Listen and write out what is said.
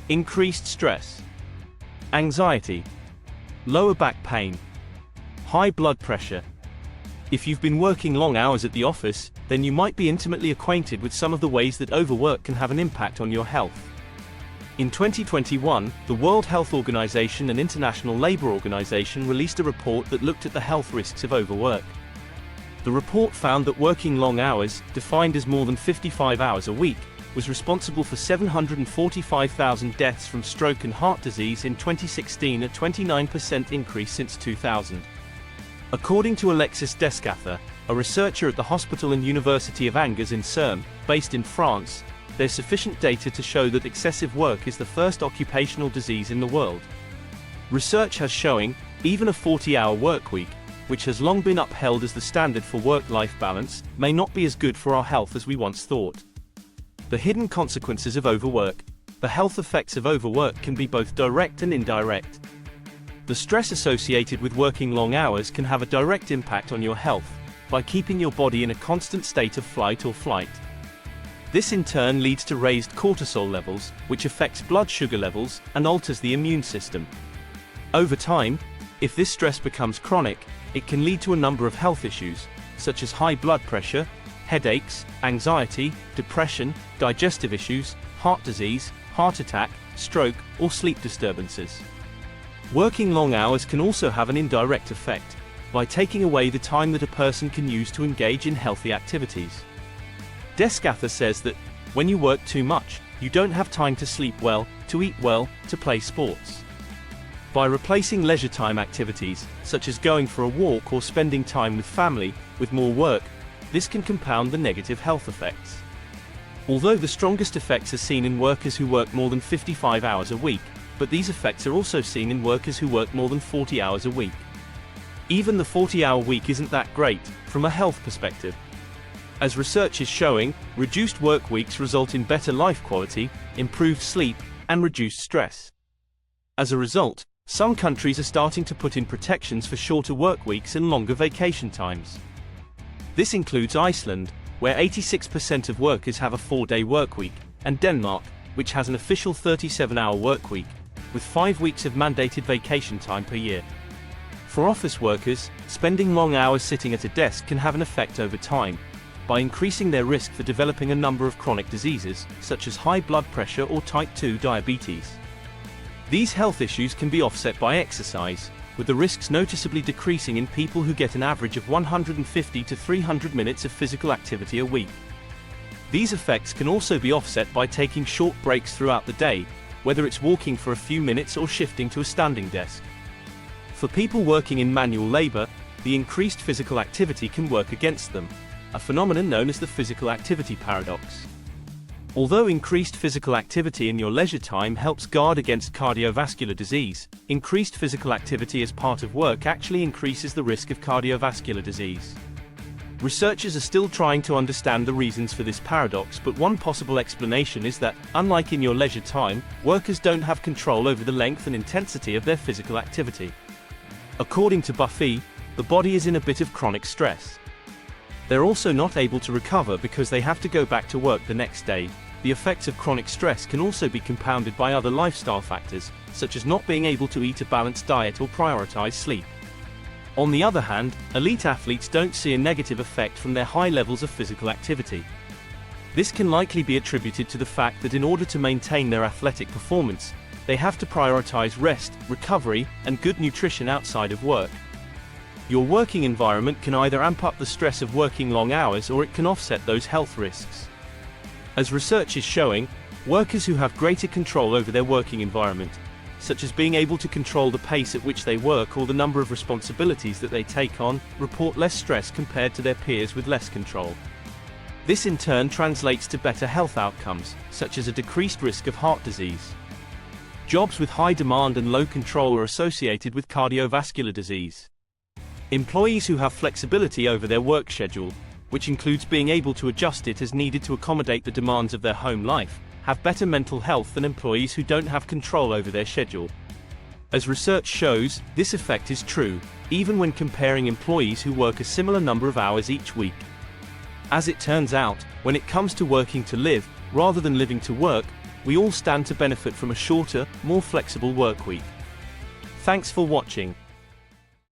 increased stress, anxiety, lower back pain, high blood pressure. If you've been working long hours at the office, then you might be intimately acquainted with some of the ways that overwork can have an impact on your health. In 2021, the World Health Organization and International Labour Organization released a report that looked at the health risks of overwork. The report found that working long hours, defined as more than 55 hours a week, was responsible for 745,000 deaths from stroke and heart disease in 2016, a 29% increase since 2000. According to Alexis Descather, a researcher at the Hospital and University of Angers in CERN, based in France, there's sufficient data to show that excessive work is the first occupational disease in the world. Research has shown, even a 40-hour work week, which has long been upheld as the standard for work-life balance, may not be as good for our health as we once thought. The hidden consequences of overwork. The health effects of overwork can be both direct and indirect. The stress associated with working long hours can have a direct impact on your health, by keeping your body in a constant state of fight or flight. This in turn leads to raised cortisol levels, which affects blood sugar levels and alters the immune system. Over time, if this stress becomes chronic, it can lead to a number of health issues, such as high blood pressure, headaches, anxiety, depression, digestive issues, heart disease, heart attack, stroke, or sleep disturbances. Working long hours can also have an indirect effect, by taking away the time that a person can use to engage in healthy activities. Descather says that, when you work too much, you don't have time to sleep well, to eat well, to play sports. By replacing leisure time activities, such as going for a walk or spending time with family, with more work, this can compound the negative health effects. Although the strongest effects are seen in workers who work more than 55 hours a week, but these effects are also seen in workers who work more than 40 hours a week. Even the 40-hour week isn't that great, from a health perspective. As research is showing, reduced work weeks result in better life quality, improved sleep, and reduced stress. As a result, some countries are starting to put in protections for shorter work weeks and longer vacation times. This includes Iceland, where 86% of workers have a 4-day work week, and Denmark, which has an official 37-hour work week, with 5 weeks of mandated vacation time per year. For office workers, spending long hours sitting at a desk can have an effect over time, by increasing their risk for developing a number of chronic diseases, such as high blood pressure or type 2 diabetes. These health issues can be offset by exercise, with the risks noticeably decreasing in people who get an average of 150 to 300 minutes of physical activity a week. These effects can also be offset by taking short breaks throughout the day, whether it's walking for a few minutes or shifting to a standing desk. For people working in manual labor, the increased physical activity can work against them, a phenomenon known as the physical activity paradox. Although increased physical activity in your leisure time helps guard against cardiovascular disease, increased physical activity as part of work actually increases the risk of cardiovascular disease. Researchers are still trying to understand the reasons for this paradox, but one possible explanation is that, unlike in your leisure time, workers don't have control over the length and intensity of their physical activity. According to Buffy, the body is in a bit of chronic stress. They're also not able to recover because they have to go back to work the next day. The effects of chronic stress can also be compounded by other lifestyle factors, such as not being able to eat a balanced diet or prioritize sleep. On the other hand, elite athletes don't see a negative effect from their high levels of physical activity. This can likely be attributed to the fact that in order to maintain their athletic performance, they have to prioritize rest, recovery, and good nutrition outside of work. Your working environment can either amp up the stress of working long hours or it can offset those health risks. As research is showing, workers who have greater control over their working environment, such as being able to control the pace at which they work or the number of responsibilities that they take on, report less stress compared to their peers with less control. This in turn translates to better health outcomes, such as a decreased risk of heart disease. Jobs with high demand and low control are associated with cardiovascular disease. Employees who have flexibility over their work schedule, which includes being able to adjust it as needed to accommodate the demands of their home life, have better mental health than employees who don't have control over their schedule. As research shows, this effect is true, even when comparing employees who work a similar number of hours each week. As it turns out, when it comes to working to live, rather than living to work, we all stand to benefit from a shorter, more flexible work week. Thanks for watching.